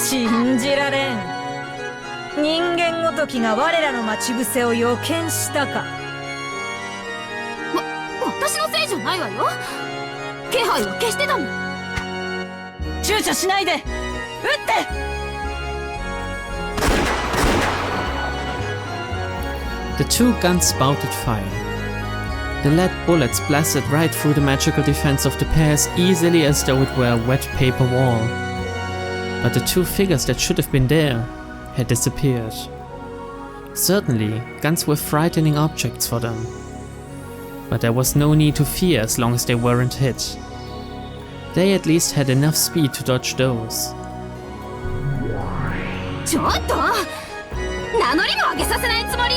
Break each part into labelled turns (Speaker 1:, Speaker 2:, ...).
Speaker 1: 信じられん。人間ごときが我らの待ち伏せを予見したか。
Speaker 2: 私のせいじゃないわよ。気配を消してたもん。
Speaker 1: 躊躇しないで撃って。
Speaker 3: The two guns spouted fire. The lead bullets blasted right through the magical defense of the pair as easily as though it were a wet paper wall. But the two figures that should have been there had disappeared. Certainly, guns were frightening objects for them. But there was no need to fear as long as they weren't hit. They at least had enough speed to dodge those.
Speaker 2: ちょっと名乗りも上げさせないつもり？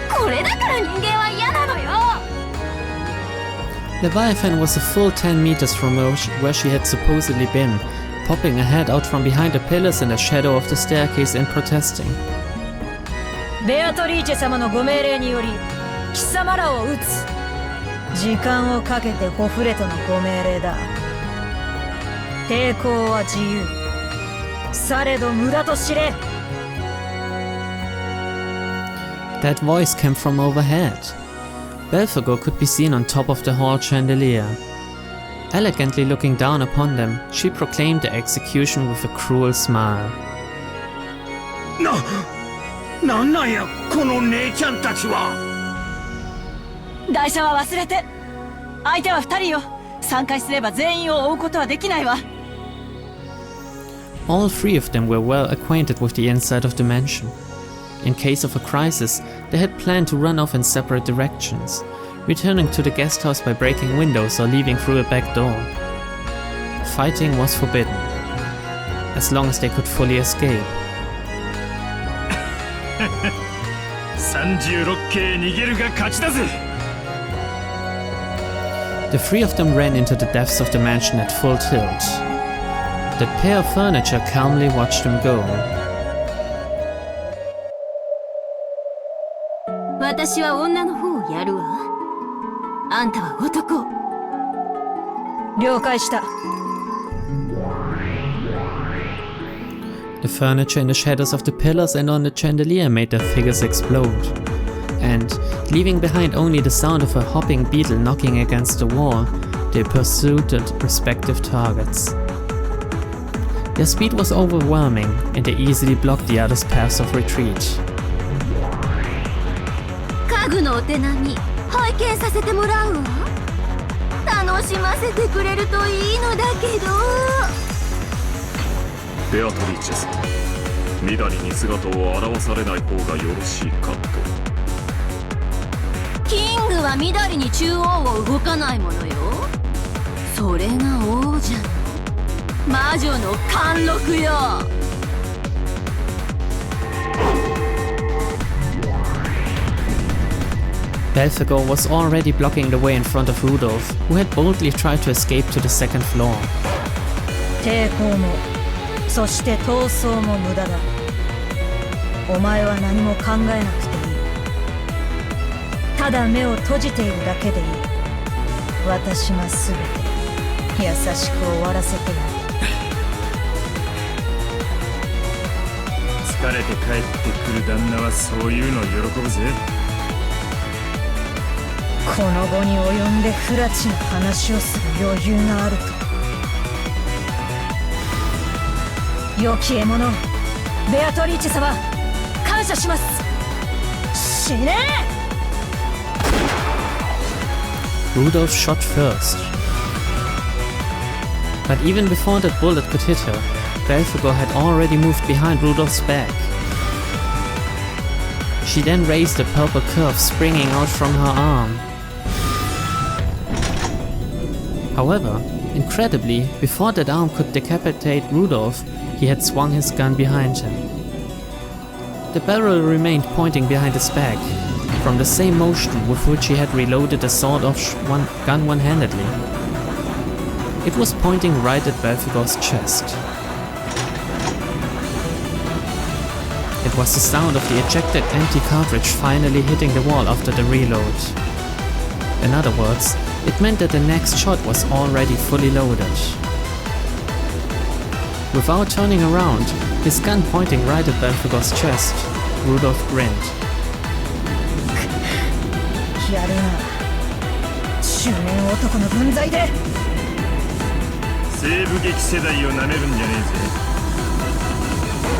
Speaker 2: これだから人間は嫌なのよ。
Speaker 3: Leviathan was a full 10 meters from where she had supposedly been, popping her head out from behind the pillars in the shadow of the staircase and protesting.
Speaker 1: ベアトリーチェ様のご命令により貴様らを撃つ。時間をかけてホフレトのご命令だ。抵抗は自由。されど無駄と知れ。
Speaker 3: That voice came from overhead. Belphegor could be seen on top of the hall chandelier. Elegantly looking down upon them, she proclaimed the execution with a cruel smile.
Speaker 4: なんなんやこの姉ちゃんたちは。
Speaker 1: 台車は忘れて。相手は2人よ。3回すれば全員を追うことはできないわ。
Speaker 3: All three of them were well acquainted with the inside of the mansion. In case of a crisis, they had planned to run off in separate directions, returning to the guest house by breaking windows or leaving through a back door. Fighting was forbidden, as long as they could fully escape.
Speaker 4: 36系逃げるが勝ちだぜ。
Speaker 3: The three of them ran into the depths of the mansion at full tilt. The pair of furniture calmly watched them go.
Speaker 2: 私は女の方をやるわ。あんたは男。
Speaker 1: 了解した。
Speaker 3: The furniture in the shadows of the pillars and on the chandelier made their figures explode. And, leaving behind only the sound of a hopping beetle knocking against the wall, they pursued their respective targets. Their speed was overwhelming, and they easily blocked the others' paths of retreat.
Speaker 2: 家具のお手並み拝見させてもらうわ。楽しませてくれるといいのだけど。
Speaker 5: ベアトリーチェさん、緑に姿を現されない方がよろしいかと。
Speaker 2: キングは緑に中央を動かないものよ。それが王者の魔女の貫禄よ。
Speaker 3: Belphegor was already blocking the way in front of Rudolph, who had boldly tried to escape to the second floor.
Speaker 1: 抵抗もそして闘争も無駄だ。お前は何も考えなくていい。ただ目を閉じているだけでいい。私が全て優しく終わらせてやる。
Speaker 4: 疲れて帰ってくる旦那はそういうの喜ぶぜ。
Speaker 1: この後に及んで不埒な話をする余裕があると。良き獲物、ベアトリーチェ様、感謝します。死ね
Speaker 3: Rudolph shot first. But even before that bullet could hit her, Belphegor had already moved behind Rudolph's back. She then raised a purple curve springing out from her arm. However, incredibly, before that arm could decapitate Rudolph, he had swung his gun behind him. The barrel remained pointing behind his back, from the same motion with which he had reloaded the sawed-off gun one-handedly. It was pointing right at Belphegor's chest. It was the sound of the ejected empty cartridge finally hitting the wall after the reload. In other words, it meant that the next shot was already fully loaded. Without turning around, his gun pointing right at Belphegor's chest, Rudolph grinned.
Speaker 1: やるな中年男の分際で
Speaker 4: 西部劇世代をなめるんじゃね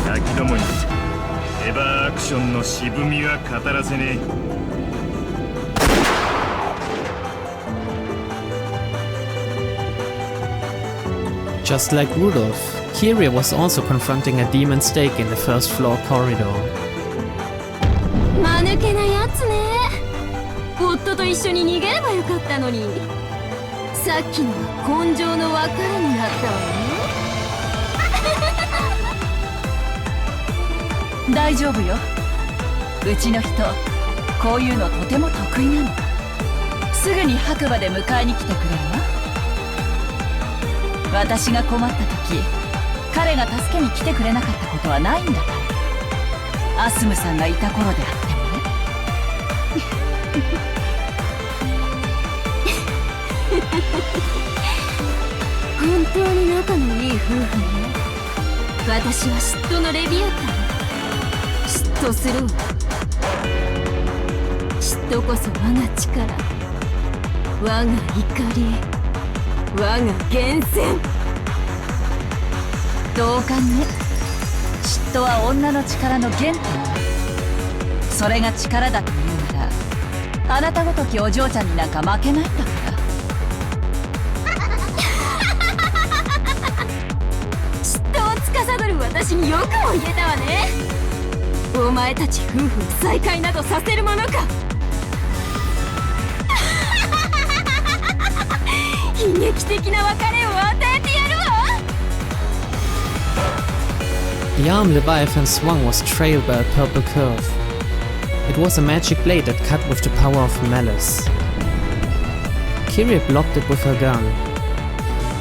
Speaker 4: えぜガキどもにエヴァアクションの渋みは語らせねえ
Speaker 3: Just like Rudolph, Kyrie was also confronting a demon stake in the first floor corridor.
Speaker 2: 間抜けなやつね。夫と一緒に逃げればよかったのに。さっきのは根性の別れになったわね。大丈夫よ。うちの人、こういうのとても得意なの。すぐに白馬で迎えに来てくれるわ。私が困った時、彼が助けに来てくれなかったことはないんだから。アスムさんがいた頃であってもね。本当に仲のいい夫婦ね。私は嫉妬のレビアタン。嫉妬するわ。嫉妬こそ我が力、我が怒り、我が源泉。同感ね。嫉妬は女の力の原点。それが力だというなら、あなたごときお嬢ちゃんになんか負けないんだから。嫉妬を司る私によくも言えたわね。お前たち夫婦再会などさせるものか。悲劇的な別れを与えてやるわ。
Speaker 3: The arm Leviathan swung was trailed by a purple curve. It was a magic blade that cut with the power of malice. Kyrie blocked it with her gun.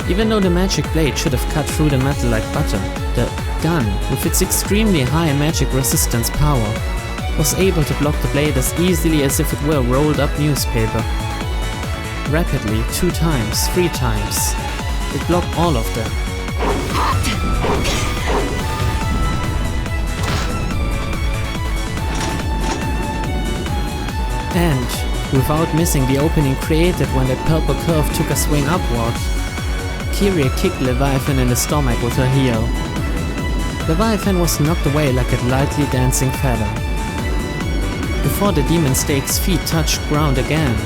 Speaker 3: Even though the magic blade should have cut through the metal like butter, the gun, with its extremely high magic resistance power, was able to block the blade as easily as if it were rolled up newspaper. Rapidly, 2 times, 3 times. It blocked all of them. And, without missing the opening created when that purple curve took a swing upward, Kyrie kicked Leviathan in the stomach with her heel. Leviathan was knocked away like a lightly dancing feather. Before the demon stake's feet touched ground again,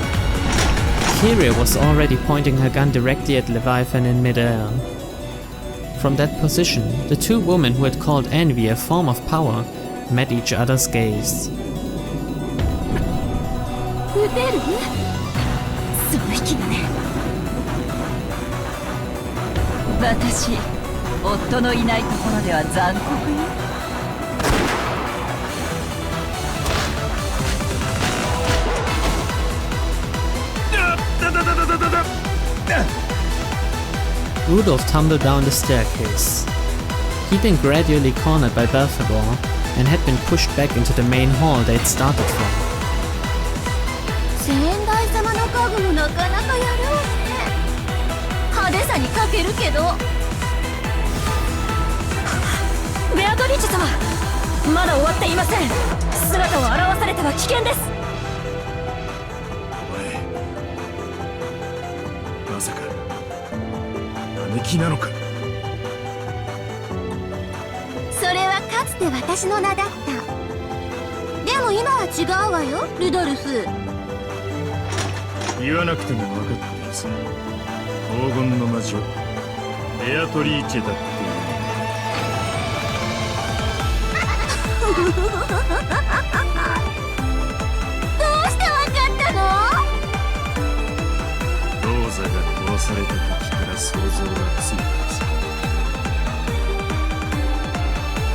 Speaker 3: Kyrie was already pointing her gun directly at Leviathan in midair. From that position, the two women who had called envy a form of power met each other's gaze.
Speaker 2: 撃てる？その引き金。私、夫のいないところでは残酷よ。
Speaker 3: Rudolph tumbled down the staircase. He'd been gradually cornered by Belphegor and had been pushed back into the main hall they'd started from.
Speaker 2: 先代様の家具もなかなかやるわね。派手さに欠けるけど。ベアトリーチ様、まだ終わっていません。姿を現されては危険です。
Speaker 4: お前まさか姉貴なのか。
Speaker 2: それはかつて私の名だった。でも今は違うわよ、ルドルフ。
Speaker 4: 言わなくても分かっているさ。黄金の魔女ベアトリーチェだっていう。
Speaker 2: どうして分かったの？
Speaker 4: ローザが殺された時から想像がついています。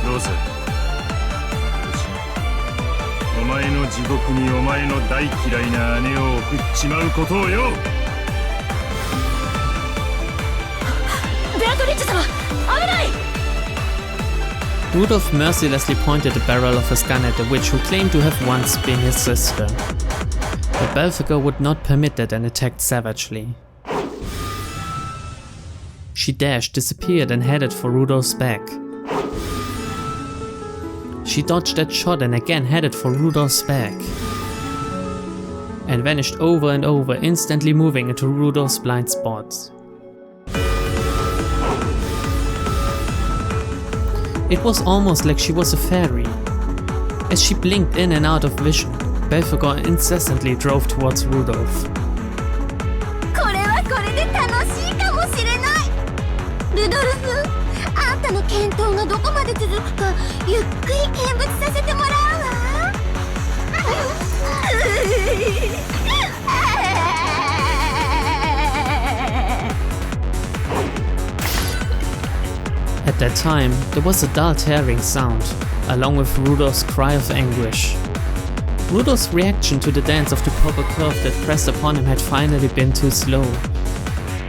Speaker 4: ローザ、お前の地獄にお前の大嫌いな姉を送っちまうことをよ。
Speaker 2: ベアトリッチ様、危ない！
Speaker 3: Rudolph mercilessly pointed the barrel of his gun at the witch who claimed to have once been his sister. But Belphegor would not permit that and attacked savagely. She she dashed, disappeared and headed for Rudolph's back. She dodged that shot and again headed for Rudolph's back. And vanished over and over, instantly moving into Rudolph's blind spots. It was almost like she was a fairy. As she blinked in and out of vision, Belphegor incessantly drove towards Rudolph.
Speaker 6: これはこれで楽しいかもしれない。ルドルフ、あんたの検討がどこまで続くかゆっくり見物させてもらうわ。
Speaker 3: At that time, there was a dull tearing sound, along with Rudolph's cry of anguish. Rudolph's reaction to the dance of the purple curve that pressed upon him had finally been too slow,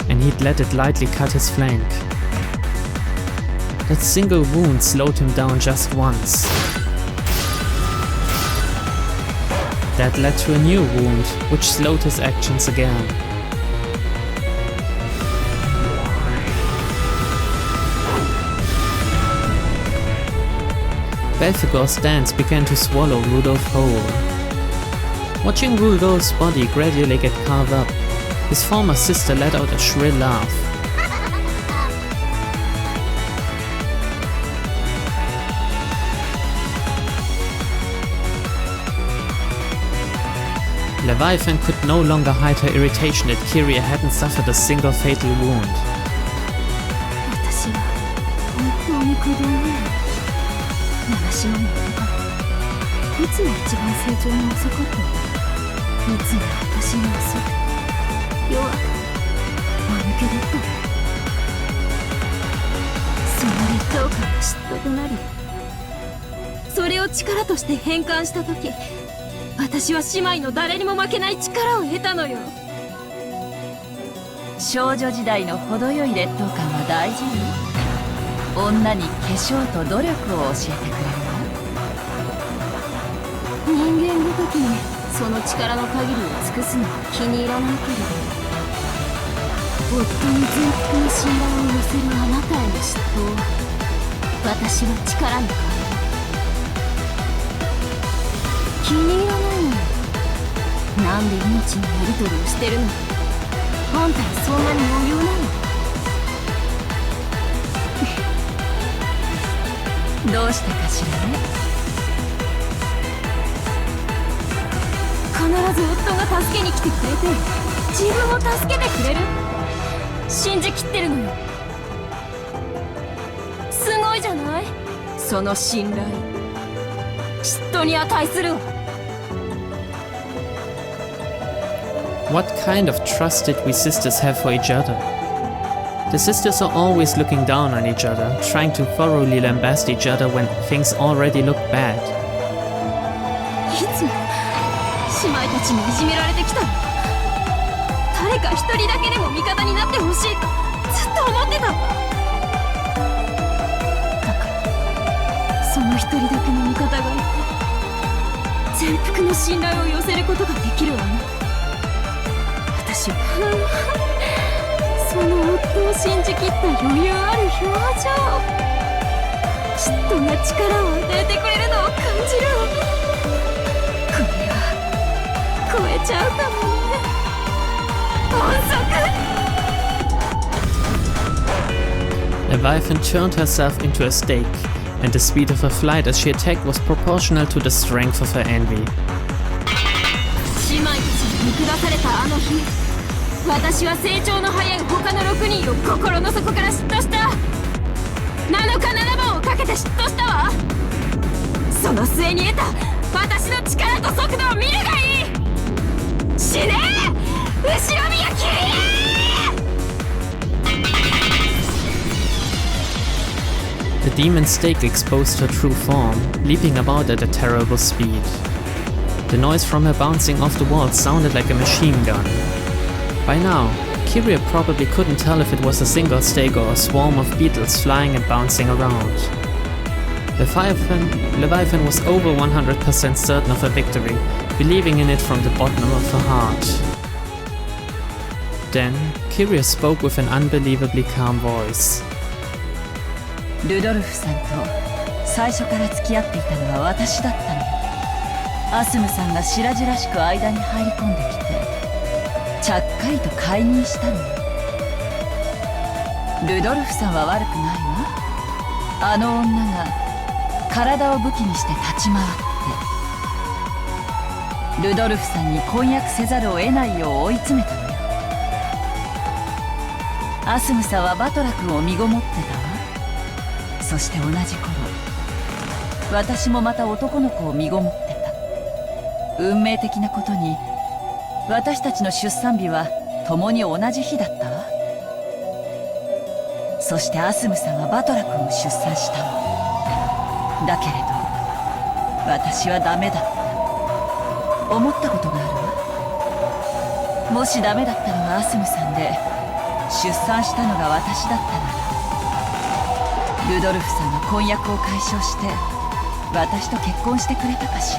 Speaker 3: and he'd let it lightly cut his flank. That single wound slowed him down just once. That led to a new wound, which slowed his actions again. Belphegor's dance began to swallow Rudolph whole. Watching Rudolph's body gradually get carved up, his former sister let out a shrill laugh. Leviathan could no longer hide her irritation that Kyria hadn't suffered a single fatal wound.
Speaker 6: 私は本当に子供や。七島のこといつも一番成長が遅かった。いつも私が遅く弱く間抜けだった。その劣等感が嫉妬となり、それを力として変換した時、私は姉妹の誰にも負けない力を得たのよ。
Speaker 2: 少女時代の程よい劣等感は大事よ。女に化粧と努力を教えてくれるわ。
Speaker 6: 人間ごときにその力の限りを尽くすのは気に入らないけれど、夫に全幅の信頼を寄せるあなたへの嫉妬を私は力に変える。気に入らないのよ。なんで命のやり取りをしてるの。あんたにそんなに余裕なの。
Speaker 2: どうしてかしらね。
Speaker 6: 必ず夫が助けに来てくれて、自分を助けてくれる。信じきってるのよ。すごいじゃない、その信頼。嫉妬に値するわ。
Speaker 3: What kind of trust did we sisters have for each other? The sisters are always looking down on each other, trying to thoroughly lambast each other when things already look bad.
Speaker 6: いつも姉妹たちにいじめられてきたの。誰か一人だけでも味方になってほしいとずっと思ってた。だからその一人だけの味方がいて、全幅の信頼を寄せることができるあなた。私はその夫を信じきった余裕ある表情。嫉妬が力を与えてくれるのを感じるわ。これは超えちゃうかもね。音速。
Speaker 3: Leviathan turned herself into a stake, and the speed of her flight as she attacked was proportional to the strength of her envy.
Speaker 6: 姉妹たちに見下されたあの日、私は成長の早い他の6人を心の底から嫉妬した。7日7番をかけて嫉妬したわ。その末に得た私の力と速度を見るがいい。死ねー、後ろ見やキリー。
Speaker 3: The demon stake exposed her true form, leaping about at a terrible speed. The noise from her bouncing off the walls sounded like a machine gun. By now, Kyria probably couldn't tell if it was a single stake or a swarm of beetles flying and bouncing around. Leviathan was over 100% certain of her victory, believing in it from the bottom of her heart. Then, Kyria spoke with an unbelievably calm voice.
Speaker 2: ルドルフさんと最初から付き合っていたのは私だったのよ。アスムさんが白々しく間に入り込んできてちゃっかりと解任したのよ。ルドルフさんは悪くないわ。あの女が体を武器にして立ち回ってルドルフさんに婚約せざるを得ないよう追い詰めたのよ。アスムさんはバトラ君を身ごもってたわ。そして同じ頃私もまた男の子を身ごもってた。運命的なことに私たちの出産日は共に同じ日だったわ。そしてアスムさんはバトラ君を出産したわ。だけれど私はダメだった。思ったことがあるわ。もしダメだったのがアスムさんで出産したのが私だったならルドルフさんの婚約を解消して私と結婚してくれたかし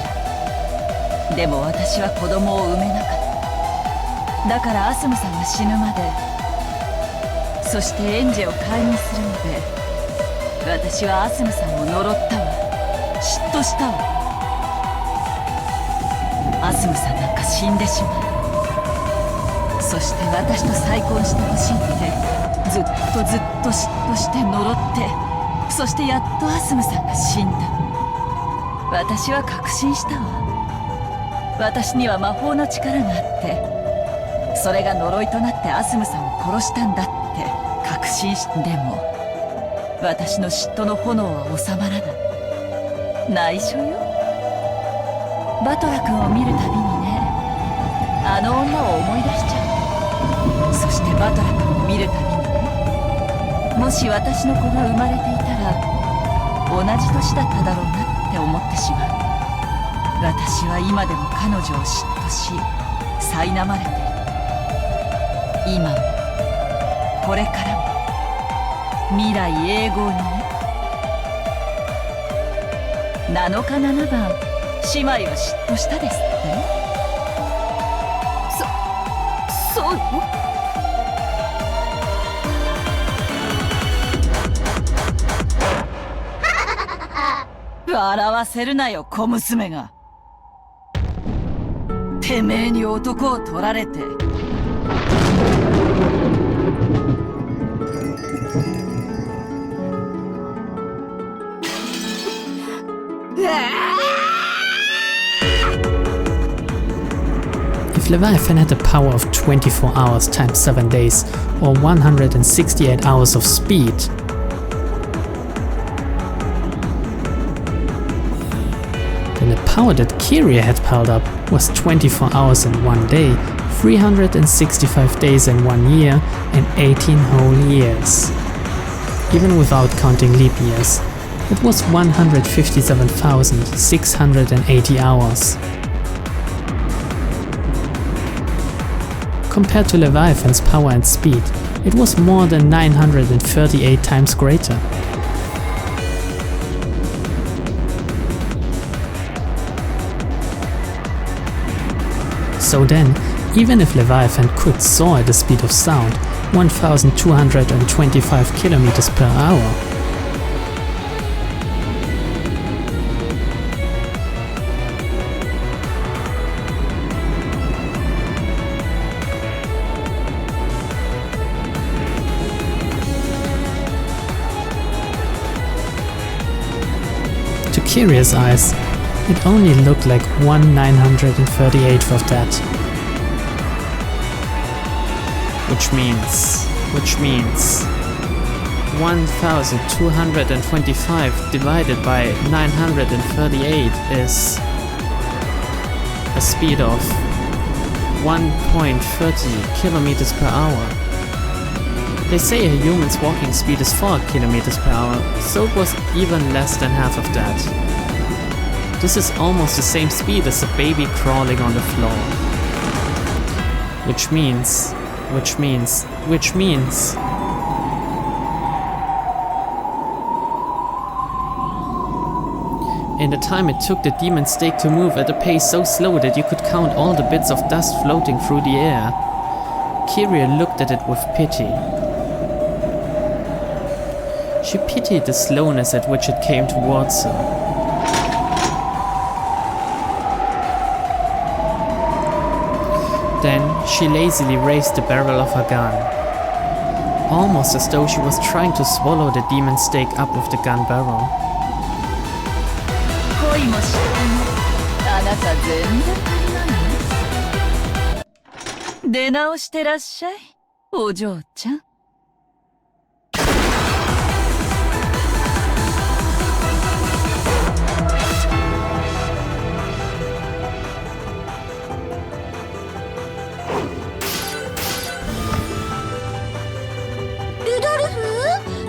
Speaker 2: ら。でも私は子供を産めなかった。だからアスムさんが死ぬまで、そしてエンジェを解任するので私はアスムさんを呪ったわ。嫉妬したわ。アスムさんなんか死んでしまう。そして私と再婚してほしいってずっと嫉妬して呪って、そしてやっとアスムさんが死んだ。私は確信したわ。私には魔法の力があってそれが呪いとなってアスムさんを殺したんだって確信し、でも私の嫉妬の炎は収まらない。内緒よ。バトラ君を見るたびにね、あの女を思い出しちゃう。そしてバトラ君を見るたびにね、もし私の子が生まれていたら同じ年だっただろうなって思ってしまう。私は今でも彼女を嫉妬し苛まれてる。今もこれからも未来永劫にね。7日7番姉妹を嫉妬したですって。そうよ。笑わせるなよ小娘が。てめえに男を取られて
Speaker 3: If Leviathan had a power of 24 hours times 7 days, or 168 hours of speed, then the power that Kyria had piled up was 24 hours in 1 day, 365 days in 1 year, and 18 whole years. Even without counting leap years, it was 157,680 hours. Compared to Leviathan's power and speed, it was more than 938 times greater. So then, even if Leviathan could soar at the speed of sound, 1,225 kilometers per hour, to Kyria's eyes, it only looked like 1/938th of that. Which means 1,225 divided by 938 is a speed of 1.30 kilometers per hour. They say a human's walking speed is 4 kilometers per hour, so it was even less than half of that. This is almost the same speed as a baby crawling on the floor. Which means... in the time it took the demon stake to move at a pace so slow that you could count all the bits of dust floating through the air, Kyria looked at it with pity. She pitied the slowness at which it came towards her. Then she lazily raised the barrel of her gun, almost as though she was trying to swallow the demon stake up with the gun barrel.
Speaker 2: 恋もしてもあなた全然足りないね。出直してらっしゃい、お嬢ちゃん。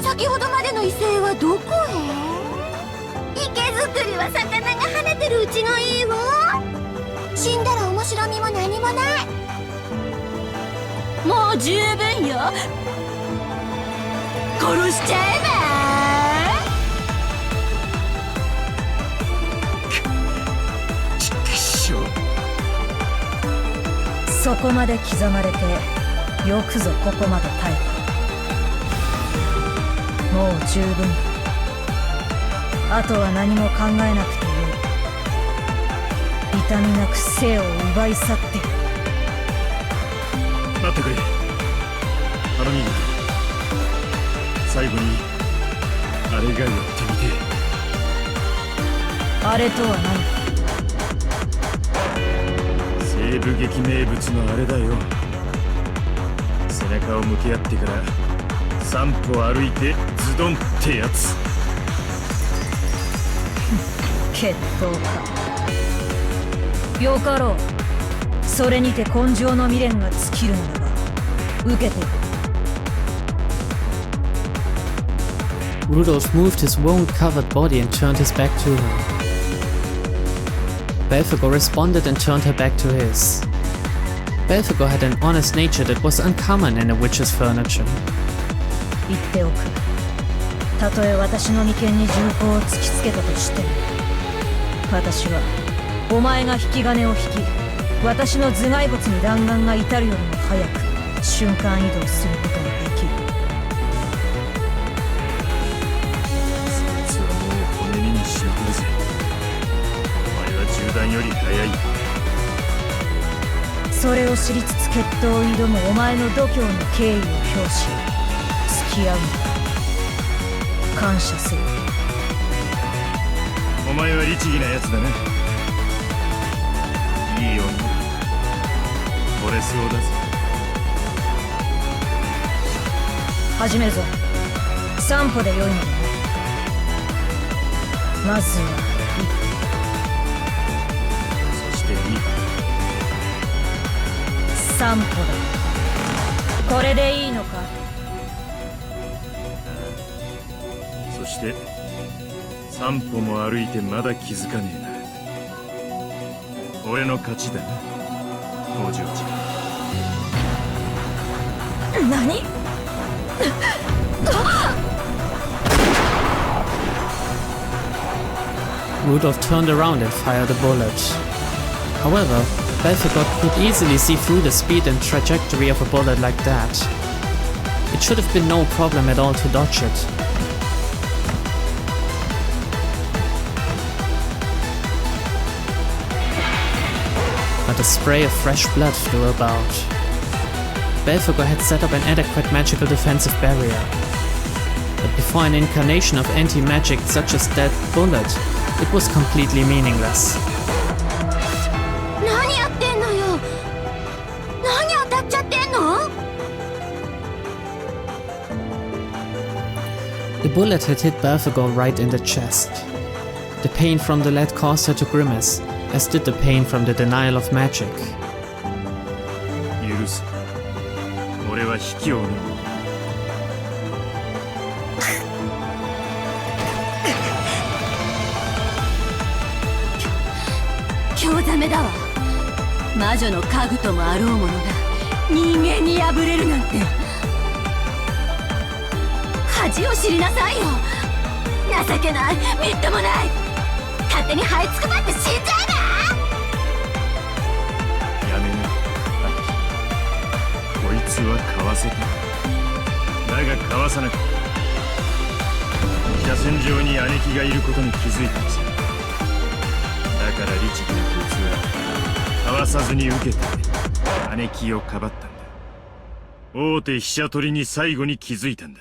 Speaker 6: 先ほどまでの威勢はどこへ？池作りは魚が跳ねてるうちがいいわ。死んだら面白みも何もない。もう十分よ。殺しちゃえ
Speaker 1: ば。そこまで刻まれてよくぞここまで耐えた。もう十分だ。あとは何も考えなくてよい。痛みなく生を奪い去って。
Speaker 4: 待ってくれ。頼みに最後にあれがやってみて。
Speaker 1: あれとは
Speaker 4: 何？西部劇名物のあれだよ。背中を向き合ってから3歩歩いてズドンってやつ。
Speaker 1: 決闘か。よかろう。それにて根性の未練が尽きるのだが受けて。
Speaker 3: Rudolph moved his wound-covered body and turned his back to her. Belphegor responded and turned her back to his. Belphegor had an honest nature that was uncommon in a witch's furniture.
Speaker 1: 言っておく。たとえ私の眉間に銃口を突きつけたとしても、私はお前が引き金を引き、私の頭蓋骨に弾丸が至るよりも早く瞬間移動することができる。
Speaker 4: そいつはもう骨身に染みてるぜ。お前は銃弾より早い。
Speaker 1: それを知りつつ決闘を挑むお前の度胸の敬意を表し付き合うのだ。感謝する。
Speaker 4: お前は律儀なやつだね。いい女だ。惚れそうだぜ。
Speaker 1: 始めるぞ。3歩で良いのだね。まずは
Speaker 4: そして2歩。
Speaker 1: 3歩だ。これでいいのか。
Speaker 4: そして3歩も歩いてまだ気づかねえな。俺の勝ちだな、工場長。
Speaker 1: 何
Speaker 3: Rudolph turned around and fired a bullet. However, Belphegor could easily see through the speed and trajectory of a bullet like that. It should have been no problem at all to dodge it. But a spray of fresh blood flew about. Belphegor had set up an adequate magical defensive barrier. But before an incarnation of anti-magic such as that bullet, it was completely meaningless.
Speaker 6: 何やってんのよ。何当たっちゃってんの。
Speaker 3: The bullet had hit Belphegor right in the chest. The pain from the lead caused her to grimace, as did the pain from the denial of magic.
Speaker 4: 許す。俺は卑怯な。
Speaker 6: 興ざめだわ。魔女の家具ともあろうものが人間に破れるなんて。恥を知りなさいよ。情けない、みっともない。勝手に這いつくばって死んじゃえば。
Speaker 4: やめな、アッキー。こいつはかわせた。だがかわさなかった。車線上に姉貴がいることに気づいたんさ。だから律儀なこいつはかわさずに受けて姉貴をかばったんだ。大手飛車取りに最後に気づいたんだ。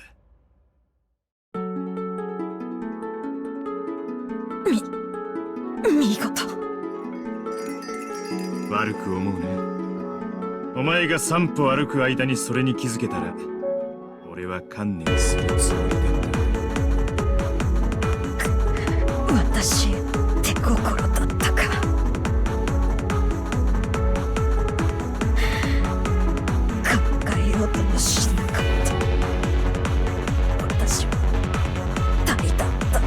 Speaker 1: 見事。
Speaker 4: 悪く思うね。お前が3歩歩く間にそれに気づけたら俺は観念するつもりだった。
Speaker 1: 私手心だったか。考えようともしなかった。私は大だった。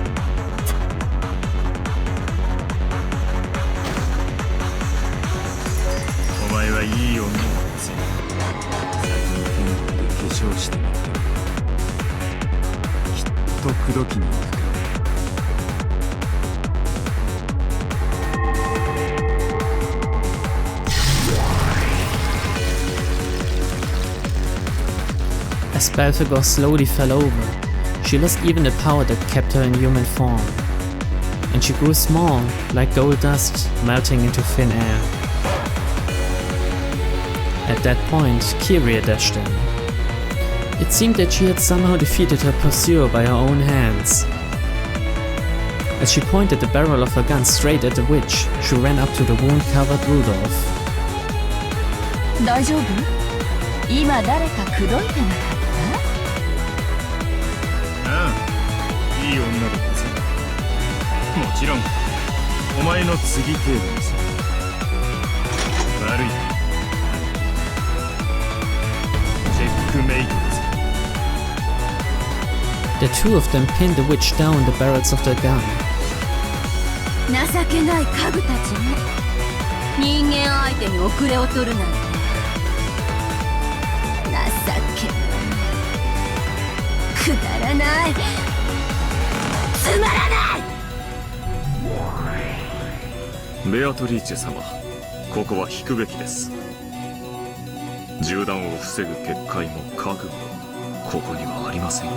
Speaker 4: お前はいい女だったぜ。先に天国で化粧してみてきっと口説きに行くから。
Speaker 3: As Belphegor slowly fell over, she lost even the power that kept her in human form, and she grew small, like gold dust melting into thin air. At that point, Kyria dashed in. It seemed that she had somehow defeated her pursuer by her own hands. As she pointed the barrel of her gun straight at the witch, she ran up to the wound-covered Rudolph.
Speaker 2: 大丈夫？今誰か口説いてなかった？
Speaker 4: ああ、いい女だったぜ。もちろんお前の次程度です。悪い。チェックメイトです。
Speaker 3: The two of them pinned the witch down the barrels of their gun.
Speaker 6: 情けない家具たちね。人間相手に遅れを取るなんて情けない。くだらない。つまらない。
Speaker 5: ベアトリーチェ様、ここは引くべきです。銃弾を防ぐ結界も覚悟もここにはありません。